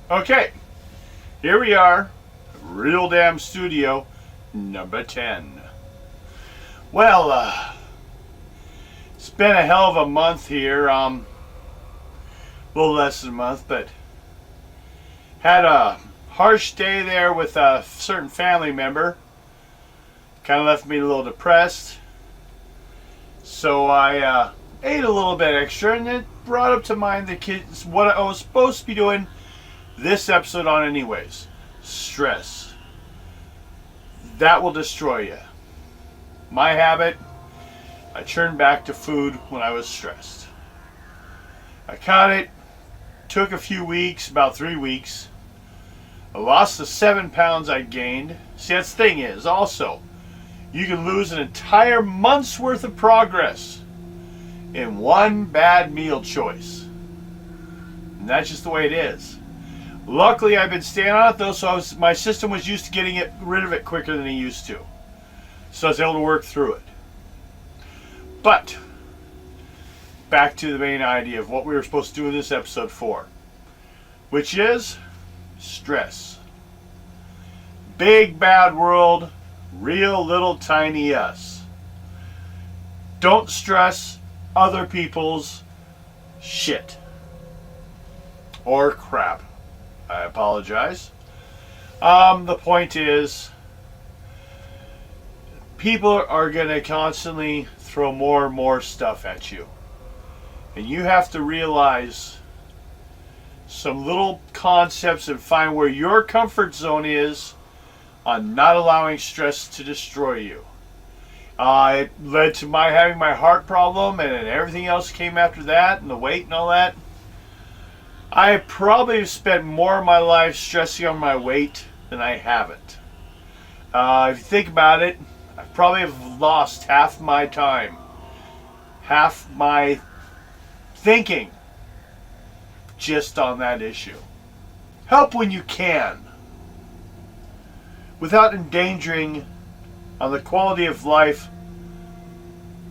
Okay, here we are, Real Damn Studio number 10. Well, it's been a hell of a month here, a little less than a month, but had a harsh day there with a certain family member. Kind of left me a little depressed. So I ate a little bit extra, and it brought up to mind the kids what I was supposed to be doing this episode on anyways. Stress. That will destroy you. My habit, I turned back to food when I was stressed. I caught it, took a few weeks, about 3 weeks. I lost the 7 pounds I gained. See, that's the thing is, also, you can lose an entire month's worth of progress in one bad meal choice. And that's just the way it is. Luckily, I've been staying on it though, so my system was used to getting rid of it quicker than it used to. So I was able to work through it. But, back to the main idea of what we were supposed to do in this episode for, which is stress. Big bad world, real little tiny us. Don't stress other people's shit. Or crap. I apologize. The point is, people are going to constantly throw more and more stuff at you. And you have to realize some little concepts and find where your comfort zone is on not allowing stress to destroy you. It led to my having my heart problem, and then everything else came after that, and the weight and all that. I probably have spent more of my life stressing on my weight than I haven't. If you think about it, I probably have lost half my time, half my thinking just on that issue. Help when you can, without endangering on the quality of life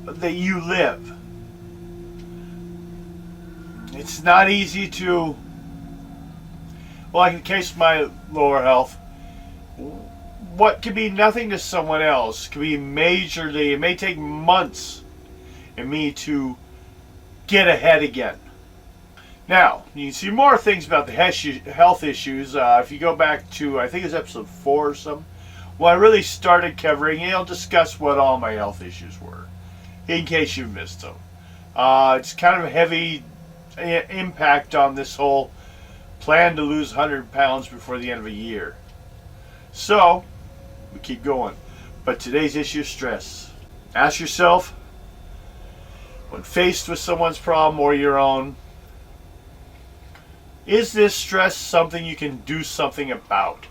that you live. It's not easy to, like in the case of my lower health, what could be nothing to someone else could be majorly, it may take months in me to get ahead again. Now, you can see more things about the health issues if you go back to, I think it's episode 4 or something, when I really started covering, and I'll discuss what all my health issues were, in case you've missed them. It's kind of a heavy impact on this whole plan to lose 100 pounds before the end of a year. So, we keep going. But today's issue is stress. Ask yourself, when faced with someone's problem or your own, is this stress something you can do something about?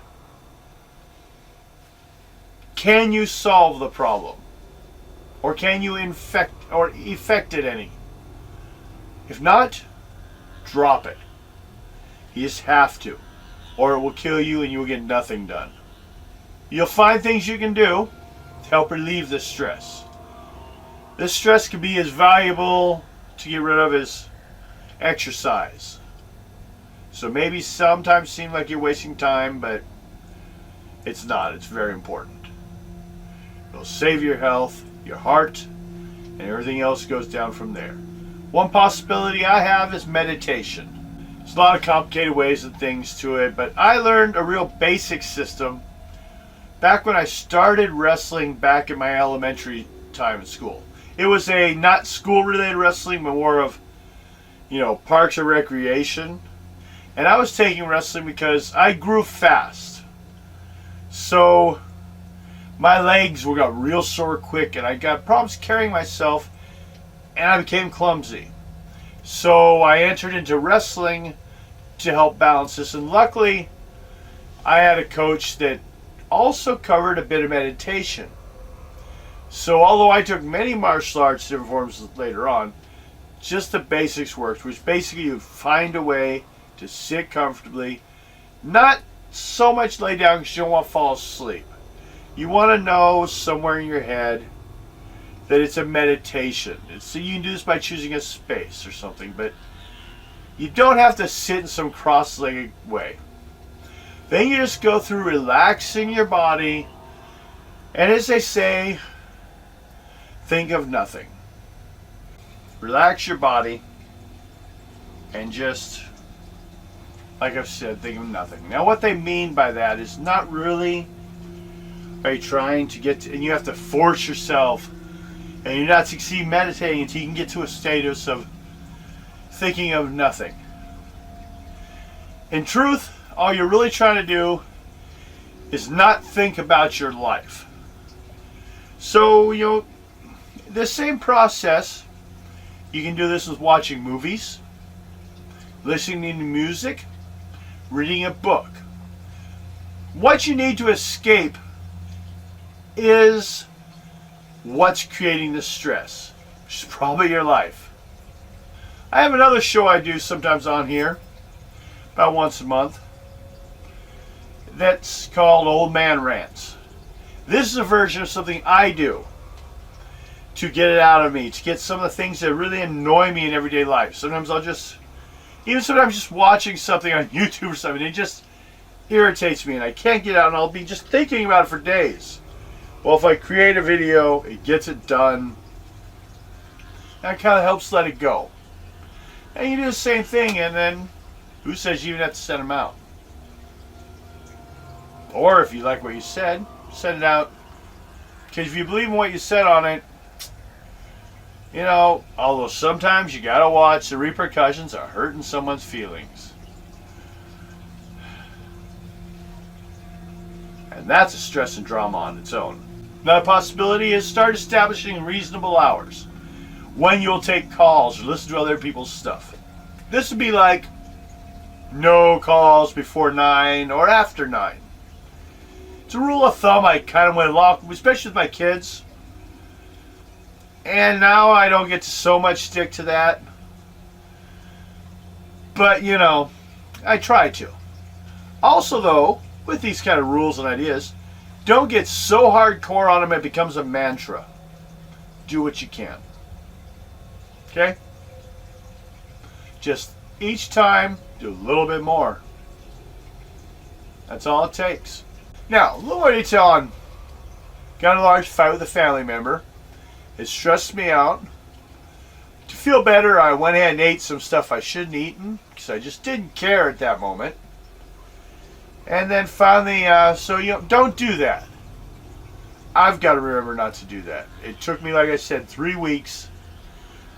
Can you solve the problem? Or can you effect it any? If not, drop it. You just have to, or it will kill you and you will get nothing done. You'll find things you can do to help relieve the stress. This stress can be as valuable to get rid of as exercise. So maybe sometimes seem like you're wasting time, but it's not. It's very important. It'll save your health, your heart, and everything else goes down from there. One possibility I have is meditation. There's a lot of complicated ways and things to it, but I learned a real basic system back when I started wrestling back in my elementary time in school. It was a not school-related wrestling, but more of, parks or recreation. And I was taking wrestling because I grew fast. So my legs got real sore quick, and I got problems carrying myself, and I became clumsy. So I entered into wrestling to help balance this, and luckily I had a coach that also covered a bit of meditation. So although I took many martial arts different forms later on, just the basics worked, which basically you find a way to sit comfortably, not so much lay down because you don't want to fall asleep. You want to know somewhere in your head that it's a meditation. So you can do this by choosing a space or something, but you don't have to sit in some cross-legged way. Then you just go through relaxing your body. And as they say, think of nothing. Relax your body and just, like I've said, think of nothing. Now what they mean by that is not really are you trying to get to, and you have to force yourself, and you're not succeed meditating until you can get to a status of thinking of nothing. In truth, all you're really trying to do is not think about your life. So, the same process, you can do this with watching movies, listening to music, reading a book. What you need to escape is what's creating the stress, which is probably your life. I have another show I do sometimes on here, about once a month, that's called Old Man Rants. This is a version of something I do to get it out of me, to get some of the things that really annoy me in everyday life. Sometimes sometimes just watching something on YouTube or something, it just irritates me and I can't get out, and I'll be just thinking about it for days. Well, if I create a video, it gets it done. That kind of helps let it go. And you do the same thing, and then who says you even have to send them out? Or if you like what you said, send it out. Because if you believe in what you said on it, although sometimes you gotta watch the repercussions of hurting someone's feelings. And that's a stress and drama on its own. Another possibility is start establishing reasonable hours when you'll take calls or listen to other people's stuff. This would be like no calls before 9 or after 9. It's a rule of thumb I kind of went along, especially with my kids. And now I don't get to so much stick to that. But, I try to. Also, though, with these kind of rules and ideas, don't get so hardcore on them it becomes a mantra. Do what you can. Okay? Just each time, do a little bit more. That's all it takes. Now, a little more detail on got in a large fight with a family member. It stressed me out. To feel better, I went ahead and ate some stuff I shouldn't have eaten because I just didn't care at that moment. And then finally, don't do that. I've got to remember not to do that. It took me, like I said, 3 weeks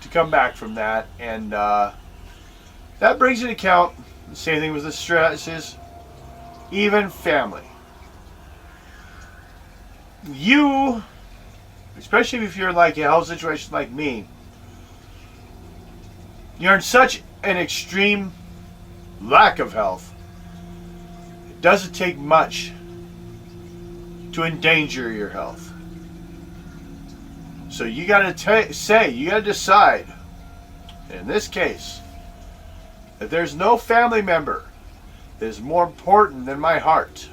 to come back from that. And that brings into account the same thing with the stresses, even family. You, especially if you're in like a health situation like me, you're in such an extreme lack of health. It doesn't take much to endanger your health. So you got to you got to decide, in this case, that there's no family member that is more important than my heart.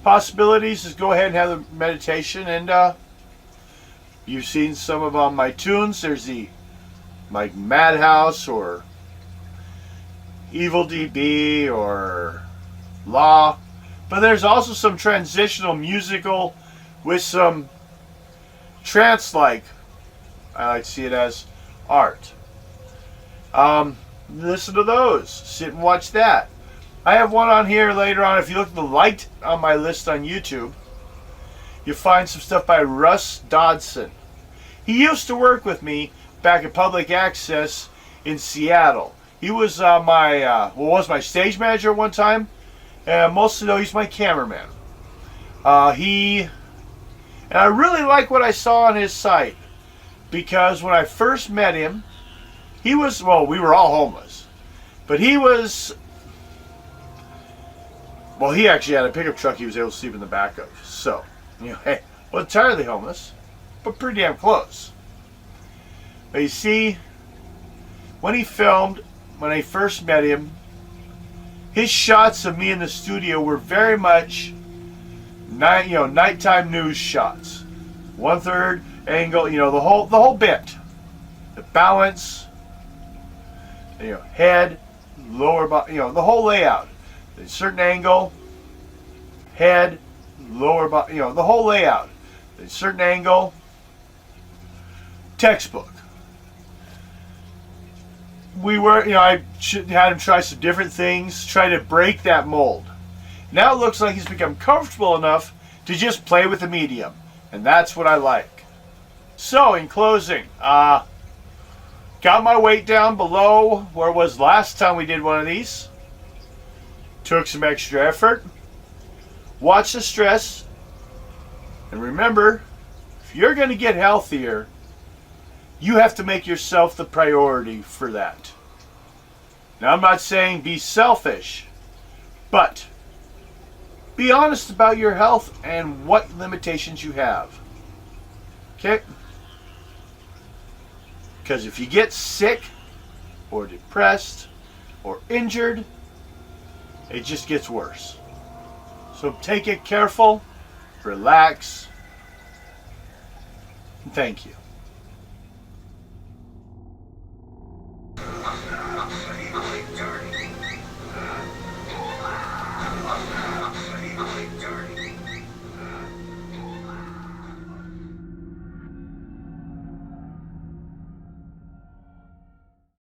Possibilities is go ahead and have the meditation, and you've seen some of my tunes. There's the like Madhouse or Evil DB or Law, but there's also some transitional musical with some trance-like, I like to see it as, art. Listen to those. Sit and watch that. I have one on here later on. If you look at the light on my list on YouTube, you'll find some stuff by Russ Dodson. He used to work with me back at Public Access in Seattle. He was was my stage manager at one time, and mostly though he's my cameraman. And I really like what I saw on his site, because when I first met him, we were all homeless, but he actually had a pickup truck he was able to sleep in the back of. So, hey, wasn't entirely homeless, but pretty damn close. But you see, when he filmed, when I first met him, his shots of me in the studio were very much nighttime news shots. 1/3 angle, the whole bit. The balance, head, lower body, the whole layout. A certain angle, head, lower body, the whole layout. A certain angle. Textbook. I had him try some different things, try to break that mold. Now it looks like he's become comfortable enough to just play with the medium. And that's what I like. So, in closing, got my weight down below where it was last time we did one of these. Took some extra effort. Watch the stress. And remember, if you're going to get healthier, you have to make yourself the priority for that. Now, I'm not saying be selfish, but be honest about your health and what limitations you have. Okay? Because if you get sick or depressed or injured, it just gets worse. So take it careful, relax, and thank you.